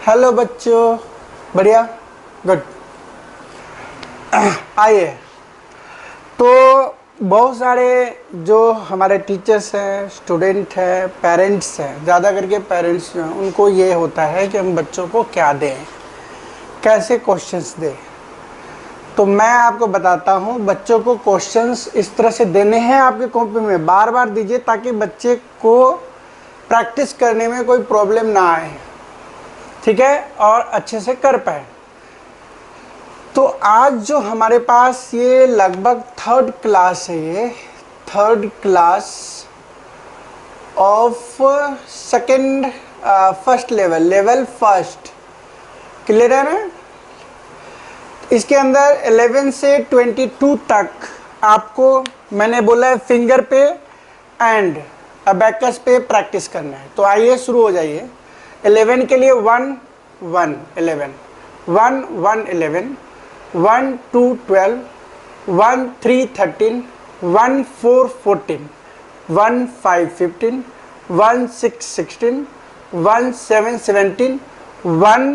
Hello बच्चों, बढ़िया, good. आइए, तो बहुत सारे जो हमारे टीचर्स हैं, स्टूडेंट हैं, पेरेंट्स हैं, ज़्यादा करके पेरेंट्स जो हैं उनको ये होता है कि हम बच्चों को क्या दें, कैसे क्वेश्चंस दें। तो मैं आपको बताता हूँ, बच्चों को क्वेश्चंस इस तरह से देने हैं आपके कॉपी में, बार बार दीजिए ताकि बच्चे को प्रैक्टिस करने में कोई प्रॉब्लम ना आए, ठीक है, और अच्छे से कर पाए। तो आज जो हमारे पास ये लगभग थर्ड क्लास है, ये third class of second first level first, clear है ना। इसके अंदर 11 से 22 तक आपको मैंने बोला है फिंगर पे एंड अबैकस पे प्रैक्टिस करना है। तो आइए शुरू हो जाइए। 11 के लिए 1 1 11, 1 1 11, 1 2 12, 1 3 13, 1 4 14, 1 5 15, 1 6 16, 1 7 17, 1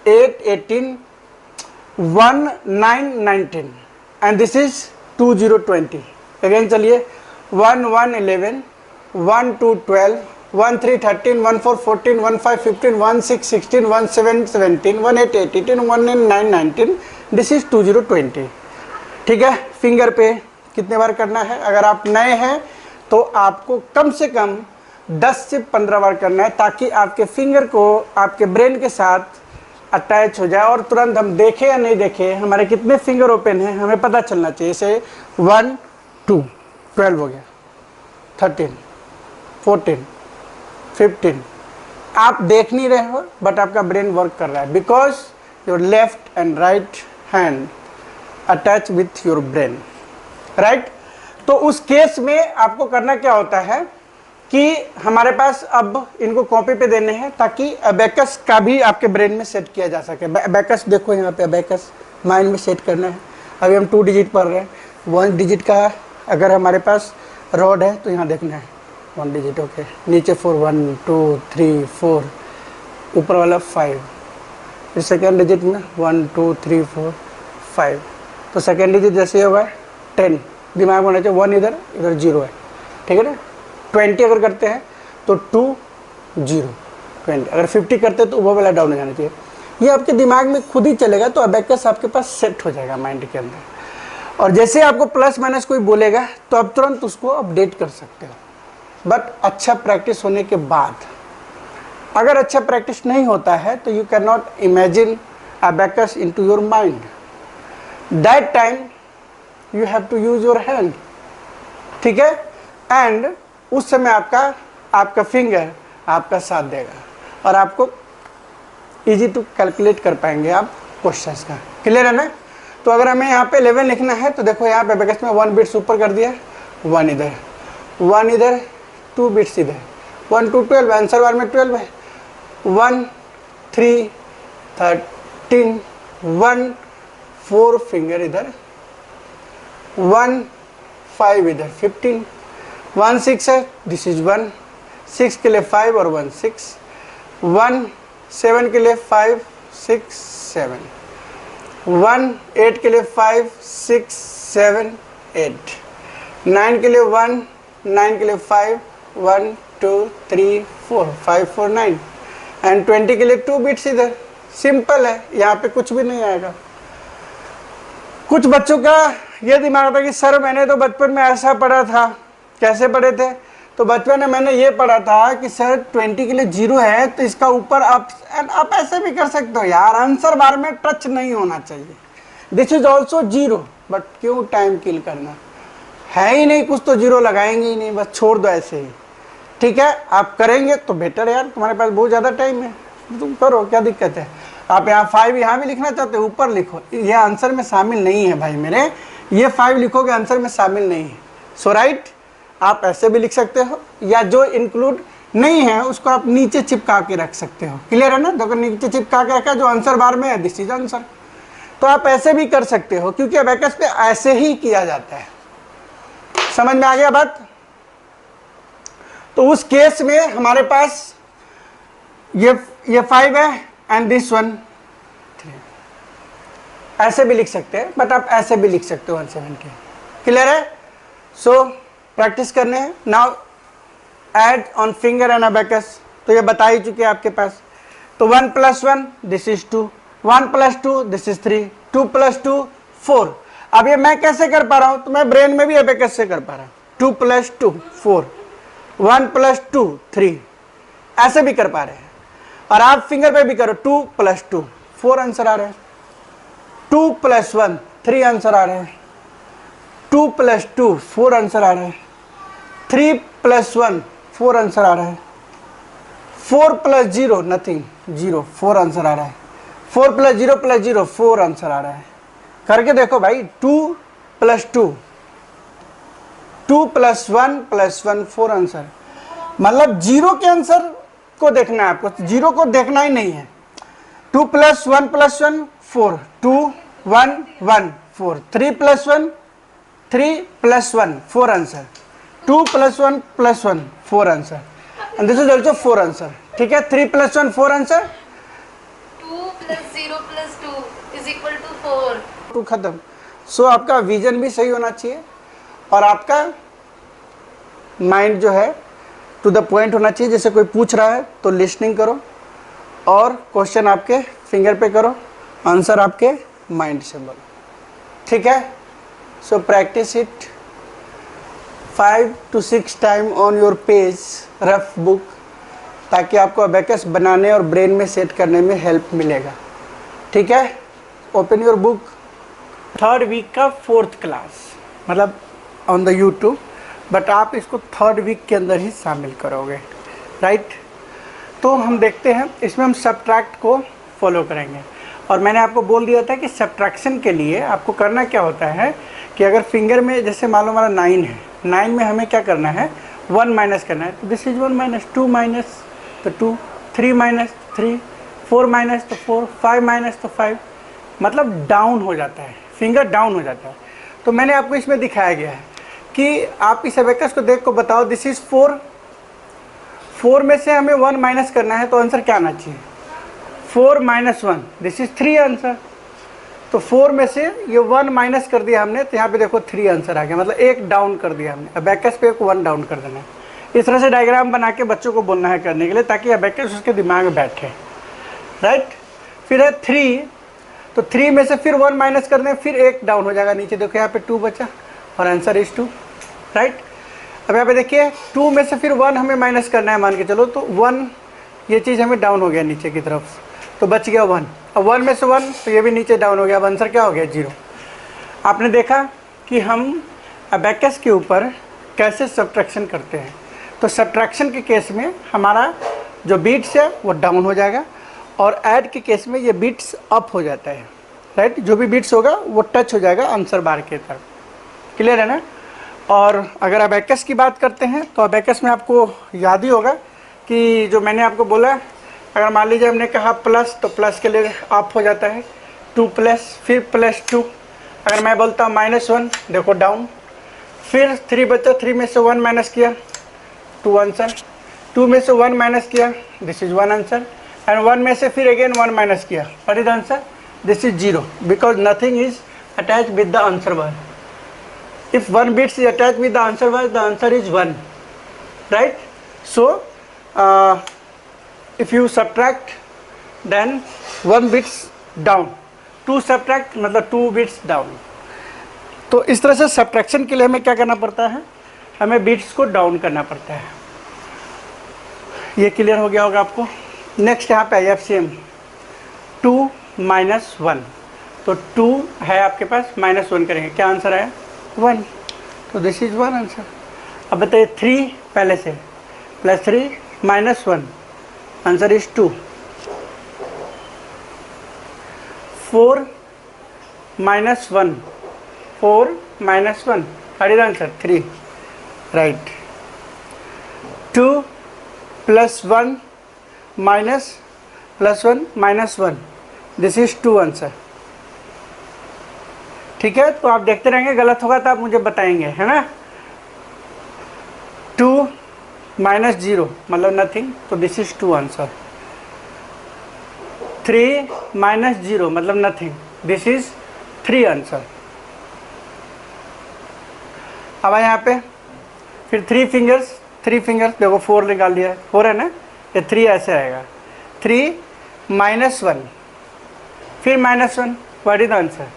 8 18, 1 9 19, and this is 20 20. Again चलिए 1 1 11, 1 2 12, 1 3 13, 1 4 14, 1 5 15, 1 6 16, 1 7 17, 1 8 18, 1 9 19. This is 20 20. ठीक है, फिंगर पे कितने बार करना है। अगर आप नए हैं तो आपको कम से कम 10 से 15 बार करना है, ताकि आपके फिंगर को आपके ब्रेन के साथ अटैच हो जाए और तुरंत हम देखें या नहीं देखें हमारे कितने फिंगर ओपन हैं हमें पता चलना चाहिए। जैसे 1 2 12 हो गया, 13 14 15, आप देख नहीं रहे हो बट आपका ब्रेन वर्क कर रहा है, because your left and right hand attach with your brain, right. तो उस केस में आपको करना क्या होता है कि हमारे पास अब इनको कॉपी पे देने हैं ताकि अबैकस का भी आपके ब्रेन में सेट किया जा सके। अबैकस देखो यहाँ पे, अबैकस माइंड में सेट करना है। अभी हम 2 डिजिट पढ़ रहे हैं, 1 डिजिट का अगर हमारे पास रॉड है तो यहाँ देखना है 1 डिजिट, ओके। नीचे 4 1 2 3 4, ऊपर वाला 5, फिर सेकेंड डिजिट में 1 2 3 4 5, तो सेकेंड डिजिट जैसे होगा 10, दिमाग में होना चाहिए 1 इधर 0 है, ठीक है ना। 20 अगर करते हैं तो 2 0 20, अगर 50 करते हैं तो वो वाला डाउन हो जाना चाहिए। ये आपके दिमाग में खुद ही चलेगा, तो अबैकस आपके पास सेट हो जाएगा माइंड के अंदर। और जैसे आपको प्लस माइनस कोई बोलेगा तो आप तुरंत उसको अपडेट कर सकते हो, बट अच्छा प्रैक्टिस होने के बाद। अगर अच्छा प्रैक्टिस नहीं होता है तो you can not imagine abacus into your mind. That time you have to use your hand, ठीक है, एंड उस समय आपका फिंगर आपका साथ देगा और आपको इजी टू कैलकुलेट कर पाएंगे आप क्वेश्चंस का। क्लियर है ना। तो अगर हमें यहाँ पे 11 लिखना है तो देखो यहाँ पे अबैकस में 1 बिट्स ऊपर कर दिया, 1 इधर 1 इधर, 2 बिट्स इधर, 1 2 12, आंसर बार में 12 है, 1 3 13, 1 4 फिंगर इधर, 1 5 इधर 15, 1 6 है, दिस इज 1 6 के लिए 5 और 1 6, 1 7 के लिए 5 6 7, 1 8 के लिए 5 6 7 8, 9 के लिए 1 9 के लिए 5 1 2 3 4 5 4 9, एंड 20 के लिए 2 बिट्स इधर। सिंपल है, यहाँ पे कुछ भी नहीं आएगा। कुछ बच्चों का ये दिमाग आता है कि सर मैंने तो बचपन में ऐसा पढ़ा था। कैसे पढ़े थे? तो बचपन में मैंने ये पढ़ा था कि सर 20 के लिए 0 है तो इसका ऊपर आप ऐसे भी कर सकते हो यार, आंसर बार में टच नहीं होना चाहिए। दिस इज ऑल्सो 0, बट क्यों टाइम किल करना, है ही नहीं कुछ तो 0 लगाएंगे ही नहीं, बस छोड़ दो ऐसे ही। ठीक है, आप करेंगे तो बेटर यार, तुम्हारे पास बहुत ज़्यादा टाइम है, तुम करो, क्या दिक्कत है। आप यहाँ 5 यहाँ भी लिखना चाहते हो, ऊपर लिखो, ये आंसर में शामिल नहीं है भाई मेरे, ये 5 लिखोगे आंसर में शामिल नहीं है। सो राइट, आप ऐसे भी लिख सकते हो, या जो इंक्लूड नहीं है उसको आप नीचे चिपका के रख सकते हो। क्लियर है ना। तो अगर नीचे चिपका के रखा जो आंसर बार में है, दिस इज आंसर। तो आप ऐसे भी कर सकते हो, क्योंकि अबैकस पे ऐसे ही किया जाता है। समझ में आ गया बात। तो उस केस में हमारे पास ये 5 है, एंड दिस वन 3। ऐसे भी लिख सकते हैं, बट आप ऐसे भी लिख सकते हो 170। क्लियर है? सो प्रैक्टिस करने हैं। Now add on finger and abacus, तो ये बता ही चुके हैं आपके पास। तो 1 + 1 दिस इज 2, 1 + 2 दिस इज 3, 2 + 2 4। अब ये मैं कैसे कर पा रहा हूं? तो मैं ब्रेन में भी अबेकस से कर पा रहा हूं। 2 + 2 4, 1 + 2 3, ऐसे भी कर पा रहे हैं। और आप फिंगर पे भी करो, 2 + 2 4 आंसर आ रहे हैं, 2 + 1 3 आंसर आ रहे हैं, 2 + 2 4 आंसर आ रहे हैं, 3 + 1 4 आंसर आ रहा है, 4 + 0 नथिंग 0 4 आंसर आ रहा है, 4 + 0 + 0 4 आंसर आ रहा है। करके देखो भाई, 2 + 2 2 + 1 + 1 4 आंसर। मतलब जीरो के आंसर को देखना है आपको, जीरो को देखना ही नहीं है। 2 + 1 + 1 4, 2 1 1 4, 3 + 1 3 + 1 4 answer, 2 + 1 + 1 4 answer, and this is also 4 answer. ठीक है, 3 + 1 4 आंसर, 2 + 0 + 2 = 4। 2 खत्म। सो आपका विजन भी सही होना चाहिए और आपका माइंड जो है टू द पॉइंट होना चाहिए। जैसे कोई पूछ रहा है तो लिसनिंग करो और क्वेश्चन आपके फिंगर पे करो, आंसर आपके माइंड से बोलो। ठीक है? So practice it 5 to 6 time on your page rough book, ताकि आपको अबेकस बनाने और ब्रेन में सेट करने में हेल्प मिलेगा। ठीक है? Open your book. 3rd week का 4th क्लास, मतलब ऑन द यूट्यूब, बट आप इसको 3rd वीक के अंदर ही शामिल करोगे, राइट? तो हम देखते हैं, इसमें हम सब्ट्रैक्ट को फॉलो करेंगे। और मैंने आपको बोल दिया था कि सब्ट्रैक्शन के लिए आपको करना क्या होता है कि अगर फिंगर में जैसे मान लो हमारा 9 है, 9 में हमें क्या करना है, 1 माइनस करना है। तो दिस इज 1 माइनस, 2 माइनस तो 2, 3 माइनस 3, 4 माइनस तो 4, 5 माइनस तो 5, मतलब डाउन हो जाता है, फिंगर डाउन हो जाता है। तो मैंने आपको इसमें दिखाया गया है कि आप इस अबेकस को देख को बताओ, दिस इज 4, 4 में से हमें 1 माइनस करना है, तो आंसर क्या आना चाहिए, 4 - 1 दिस इज 3 आंसर। तो 4 में से ये 1 माइनस कर दिया हमने, तो यहाँ पे देखो 3 आंसर आ गया, मतलब एक डाउन कर दिया हमने। अबेकस पे एक 1 डाउन कर देना है। इस तरह से डायग्राम बना के बच्चों को बोलना है करने के लिए, ताकि अबेकस उसके दिमाग में बैठे, राइट? फिर है 3, तो 3 में से फिर 1 माइनस कर दें, फिर एक डाउन हो जाएगा नीचे। देखो यहाँ पे 2 बचा और आंसर इज 2, राइट? अब यहाँ पे देखिए 2 में से फिर 1 हमें माइनस करना है, मान के चलो, तो 1 ये चीज़ हमें डाउन हो गया नीचे की तरफ, तो बच गया 1। अब 1 में से 1 तो ये भी नीचे डाउन हो गया, अब आंसर क्या हो गया, 0। आपने देखा कि हम अबेकस के ऊपर कैसे सब्ट्रैक्शन करते हैं। तो सब्ट्रैक्शन के केस में हमारा जो बीट्स है वो डाउन हो जाएगा, और ऐड के केस में ये बीट्स अप हो जाता है, राइट? जो भी बीट्स होगा वो टच हो जाएगा आंसर बार के तरफ। क्लियर है ना? और अगर अबेकस की बात करते हैं तो अबेकस में आपको याद ही होगा कि जो मैंने आपको बोला, अगर मान लीजिए हमने कहा प्लस, तो प्लस के लिए अप हो जाता है 2 प्लस, फिर +2। अगर मैं बोलता हूँ -1, देखो डाउन। फिर 3 बचा, 3 में से 1 माइनस किया, 2 आंसर। 2 में से 1 माइनस किया, दिस इज 1 आंसर। एंड 1 में से फिर अगेन 1 माइनस किया, what is answer, this is 0, because nothing is attach with the answer word. If 1 bits is attached with the answer word, the answer is 1, right? So if you subtract, then 1 bits down, 2 subtract मतलब 2 bits down। तो इस तरह से subtraction के लिए हमें क्या करना पड़ता है, हमें बिट्स को डाउन करना पड़ता है। ये क्लियर हो गया होगा आपको। नेक्स्ट यहाँ पे एफसीएम 2 - 1, तो 2 है आपके पास, -1 करेंगे, क्या आंसर आया, 1, तो दिस इज 1 आंसर। अब बताइए 3 पहले से, +3 - 1, answer is 2। 4 - 1, 4 - 1, what is answer, 3, right? 2 + 1 +1 -1, this is 2 answer. ठीक है? तो आप देखते रहेंगे, गलत होगा तो आप मुझे बताएंगे, है ना? 2 - 0 मतलब नथिंग, तो दिस इज 2 आंसर। 3 माइनस 0 मतलब नथिंग, दिस इज 3 आंसर। अब यहाँ पे फिर 3 फिंगर्स देखो 4 निकाल लिया है, 4 है ना, ये 3 ऐसे आएगा, 3 माइनस 1 फिर -1, व्हाट इज द आंसर।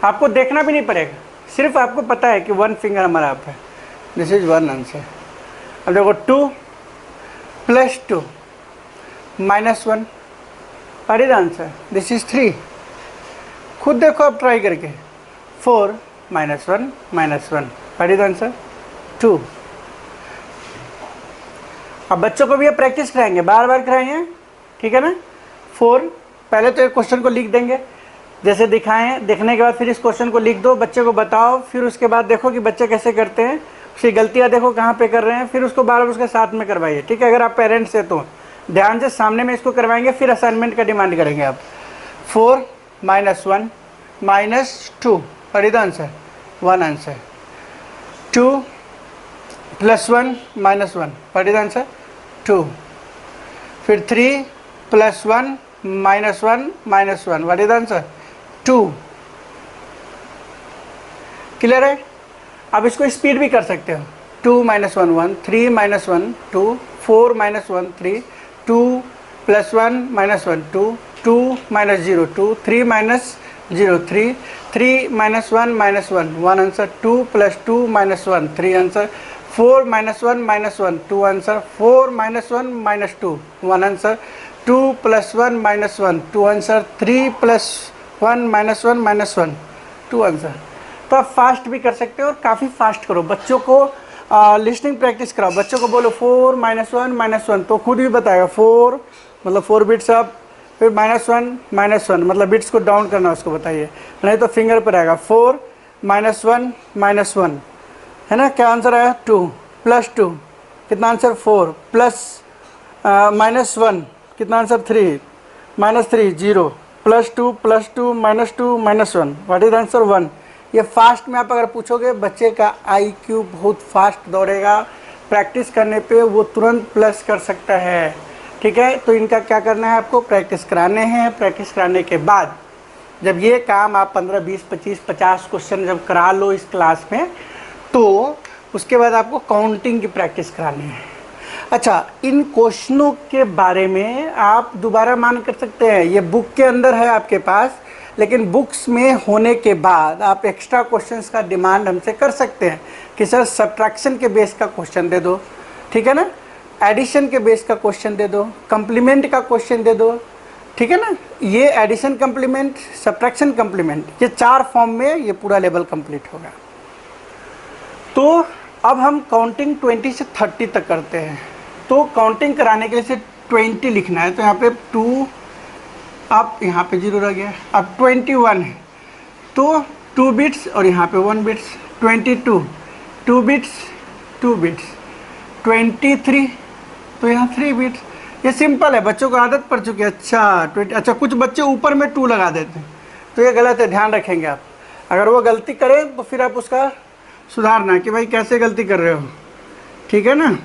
आपको देखना भी नहीं पड़ेगा, सिर्फ आपको पता है कि 1 फिंगर हमारा आप है, दिस इज 1 आंसर। अब देखो 2 plus 2 minus 1, what is the answer, this is 3। खुद देखो आप ट्राई करके, 4 minus 1 what is the answer, 2। अब बच्चों को भी ये प्रैक्टिस कराएंगे, बार बार कराएंगे, ठीक है ना। 4 पहले तो एक क्वेश्चन को लिख देंगे जैसे दिखाएं, देखने के बाद फिर इस क्वेश्चन को लिख दो, बच्चे को बताओ, फिर उसके बाद देखो कि बच्चे कैसे करते हैं, उसकी गलतियां देखो कहाँ पे कर रहे हैं, फिर उसको बार बार उसके साथ में करवाइए, ठीक है। अगर आप पेरेंट्स हैं तो ध्यान से सामने में इसको करवाएंगे, फिर असाइनमेंट का डिमांड करेंगे आप। 4 minus 1 minus 2, what is the answer, 1 answer. 2 plus 1 minus 1, what is the answer, 2। फिर 3 plus 1 minus 1 what is the answer, 2। Clear है। अब इसको स्पीड भी कर सकते हो, 2 minus 1 1, 3 minus 1 2, 4 minus 1 3, 2 plus 1 minus 1 2, 2 minus 0 2, 3 minus 0 3, 3 minus 1 1 answer, 2 plus 2 minus 1 3 answer, 4 minus 1 2 answer, 4 minus 1 2 1 answer, 2 plus 1 2 answer, 3 plus 1 2 answer. तो आप फास्ट भी कर सकते हो और काफ़ी फास्ट करो, बच्चों को लिसनिंग प्रैक्टिस कराओ, बच्चों को बोलो 4 माइनस 1 तो खुद भी बताएगा, 4 मतलब 4 बिट्स अप, फिर -1 मतलब बिट्स को डाउन करना उसको बताइए, नहीं तो फिंगर पर आएगा। 4 माइनस 1 है ना, क्या आंसर आया, 2 प्लस 2 कितना आंसर, 4 प्लस -1 कितना answer, 3 -3 0 plus 2 -1 what is answer, 1। ये फास्ट में आप अगर पूछोगे, बच्चे का IQ बहुत फास्ट दौड़ेगा, प्रैक्टिस करने पे वो तुरंत प्लस कर सकता है, ठीक है। तो इनका क्या करना है, आपको प्रैक्टिस कराने हैं, प्रैक्टिस कराने के बाद जब ये काम आप 15 20 25 50 क्वेश्चन जब करा लो इस क्लास में, तो उसके बाद आपको काउंटिंग की प्रैक्टिस करानी है। अच्छा, इन क्वेश्चनों के बारे में आप दोबारा मान कर सकते हैं, ये बुक के अंदर है आपके पास, लेकिन बुक्स में होने के बाद आप एक्स्ट्रा क्वेश्चंस का डिमांड हमसे कर सकते हैं कि सर सब्ट्रैक्शन के बेस का क्वेश्चन दे दो, ठीक है ना, एडिशन के बेस का क्वेश्चन दे दो, कंप्लीमेंट का क्वेश्चन दे दो, ठीक है ना। ये एडिशन कंप्लीमेंट, सब्ट्रैक्शन कंप्लीमेंट, ये 4 फॉर्म में ये पूरा लेवल कंप्लीट होगा। तो अब हम काउंटिंग 20 से 30 तक करते हैं। तो काउंटिंग कराने के लिए से 20 लिखना है, तो यहाँ पे 2, अब यहाँ पे 0 रह गया, अब 21 है तो 2 बिट्स और यहाँ पे 1 बिट्स, 22 2 बिट्स 2 बिट्स, 23 तो यहाँ 3 बिट्स। ये सिंपल है, बच्चों को आदत पड़ चुकी है। अच्छा कुछ बच्चे ऊपर में 2 लगा देते हैं, तो ये गलत है, ध्यान रखेंगे आप। अगर वो गलती करें तो फिर आप उसका सुधारना कि भाई कैसे गलती कर रहे हो, ठीक है ना।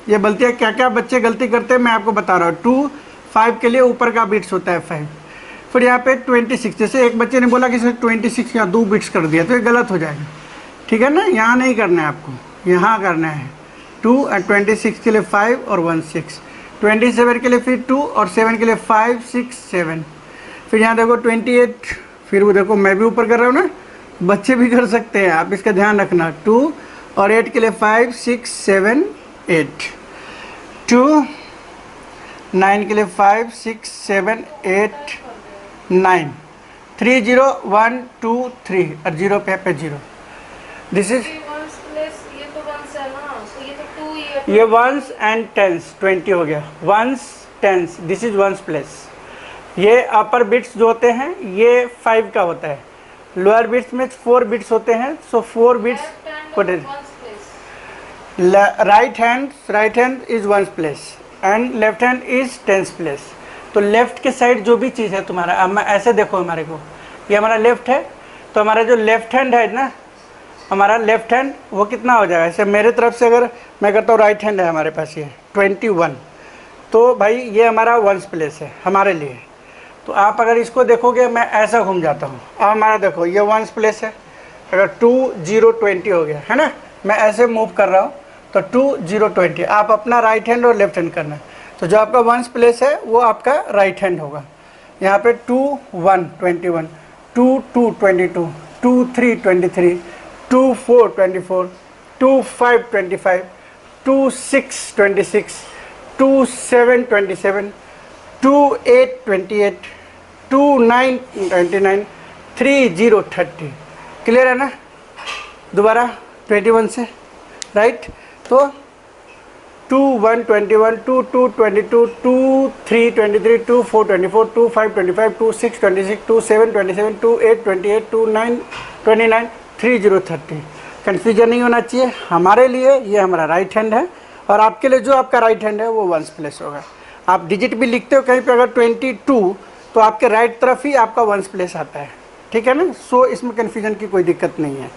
ये गलतियाँ क्या क्या बच्चे गलती करते हैं मैं आपको बता रहा हूँ। 2 5 के लिए ऊपर का बिट्स होता है 5, फिर यहाँ पे 26, जैसे एक बच्चे ने बोला कि इसने 26 या 2 बिट्स कर दिया, तो ये गलत हो जाएगा, ठीक है ना। यहाँ नहीं करना है आपको, यहाँ करना है 2 और 26 के लिए 5 और 1 6, 27 के लिए फिर 2 और 7 के लिए 5 6 7, फिर यहाँ देखो 28, फिर वो देखो मैं भी ऊपर कर रहा हूँ ना, बच्चे भी कर सकते हैं, आप इसका ध्यान रखना। 2 और 8 के लिए 5 6 7 8, 2 9 के लिए 5 6 7 8 9, 3 0 1 2 3 और 0 पे 0, दिस इज ये तो वंस है ना, तो ये तो 2 ये वंस एंड टेंस 20 हो गया, ones tens, this is ones place. ये अपर बिट्स जो होते हैं ये 5 का होता है, लोअर बिट्स में 4 बिट्स होते हैं, सो 4 bits right hand is ones place and left hand is tens place. तो लेफ्ट के साइड जो भी चीज़ है तुम्हारा, अब मैं ऐसे देखो, हमारे को ये हमारा लेफ्ट है, तो हमारा जो लेफ्ट हैंड है ना, हमारा लेफ्ट हैंड वो कितना हो जाएगा, ऐसे मेरे तरफ से अगर मैं करता हूँ, राइट हैंड है हमारे पास ये 21, तो भाई ये हमारा वंस प्लेस है हमारे लिए। तो आप अगर इसको देखोगे मैं ऐसा घूम जाता हूँ। अब हमारा देखो ये वंस प्लेस है, अगर 2 0 20 हो गया है ना, मैं ऐसे मूव कर रहा हूँ तो 2 0 20। आप अपना राइट हैंड और लेफ्ट हैंड करना। तो जो आपका वंस प्लेस है वो आपका राइट हैंड होगा। यहाँ पे 2 1 21, 2 2 22, 2 3 23, 2 4 24, 2 5 25, 2 6 26, 2 7 27, 2 8 28, 2 9 29, 3 0 30। क्लियर है ना? दोबारा 21 से, राइट। तो 2 1 21, 2 2 22, 2 3 23, 2 4 24, 2 5 25, 2 6 26, 2 7 27, 2 8 28, 2 9 29, 3 0 30। कन्फ्यूजन नहीं होना चाहिए। हमारे लिए ये हमारा राइट हैंड है और आपके लिए जो आपका राइट हैंड है वो वंस प्लेस होगा। आप डिजिट भी लिखते हो कहीं पे अगर 22 तो आपके राइट तरफ ही आपका वंस प्लेस आता है, ठीक है ना। सो इसमें कन्फ्यूजन की कोई दिक्कत नहीं है,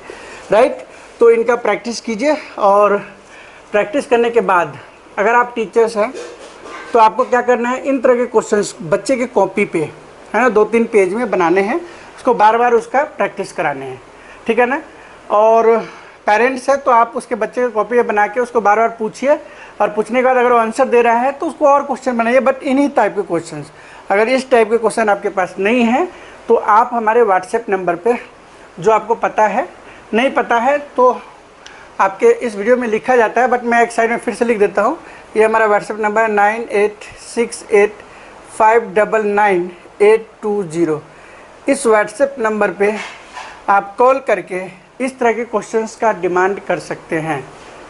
राइट। तो इनका प्रैक्टिस कीजिए और प्रैक्टिस करने के बाद अगर आप टीचर्स हैं तो आपको क्या करना है, इन तरह के क्वेश्चंस बच्चे के कॉपी पे है ना 2-3 पेज में बनाने हैं, उसको बार बार उसका प्रैक्टिस कराने हैं, ठीक है ना। और पेरेंट्स है तो आप उसके बच्चे की कॉपी बना के उसको बार बार पूछिए और पूछने के बाद अगर वो आंसर दे रहा है तो उसको और क्वेश्चन बनाइए, बट इन्हीं टाइप के क्वेश्चंस। अगर इस टाइप के क्वेश्चन आपके पास नहीं है तो आप हमारे व्हाट्सएप नंबर पे, जो आपको पता है, नहीं पता है तो आपके इस वीडियो में लिखा जाता है, बट मैं एक साइड में फिर से लिख देता हूँ। ये हमारा व्हाट्सएप नंबर है 9868599820। इस व्हाट्सएप नंबर पे आप कॉल करके इस तरह के क्वेश्चंस का डिमांड कर सकते हैं,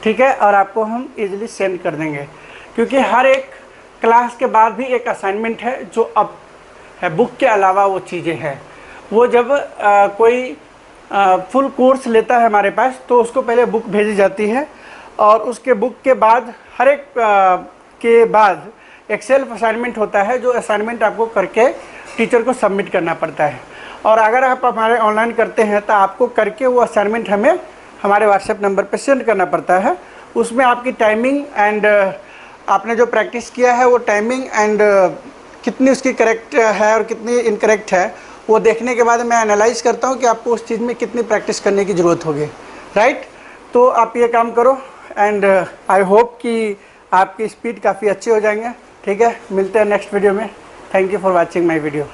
ठीक है। और आपको हम इजीली सेंड कर देंगे, क्योंकि हर एक क्लास के बाद भी एक असाइनमेंट है जो अब है, बुक के अलावा वो चीज़ें हैं। वो जब कोई फुल कोर्स लेता है हमारे पास तो उसको पहले बुक भेजी जाती है और उसके बुक के बाद हर एक के बाद एक सेल्फ असाइनमेंट होता है, जो असाइनमेंट आपको करके टीचर को सबमिट करना पड़ता है। और अगर आप हमारे ऑनलाइन करते हैं तो आपको करके वो असाइनमेंट हमें हमारे व्हाट्सएप नंबर पर सेंड करना पड़ता है। उसमें आपकी टाइमिंग एंड आपने जो प्रैक्टिस किया है वो टाइमिंग एंड कितनी उसकी करेक्ट है और कितनी इनकरेक्ट है, वो देखने के बाद मैं एनालाइज करता हूँ कि आपको उस चीज़ में कितनी प्रैक्टिस करने की ज़रूरत होगी, राइट। तो आप ये काम करो एंड आई होप कि आपकी स्पीड काफ़ी अच्छी हो जाएंगे, ठीक है। मिलते हैं नेक्स्ट वीडियो में। Thank you for watching my video.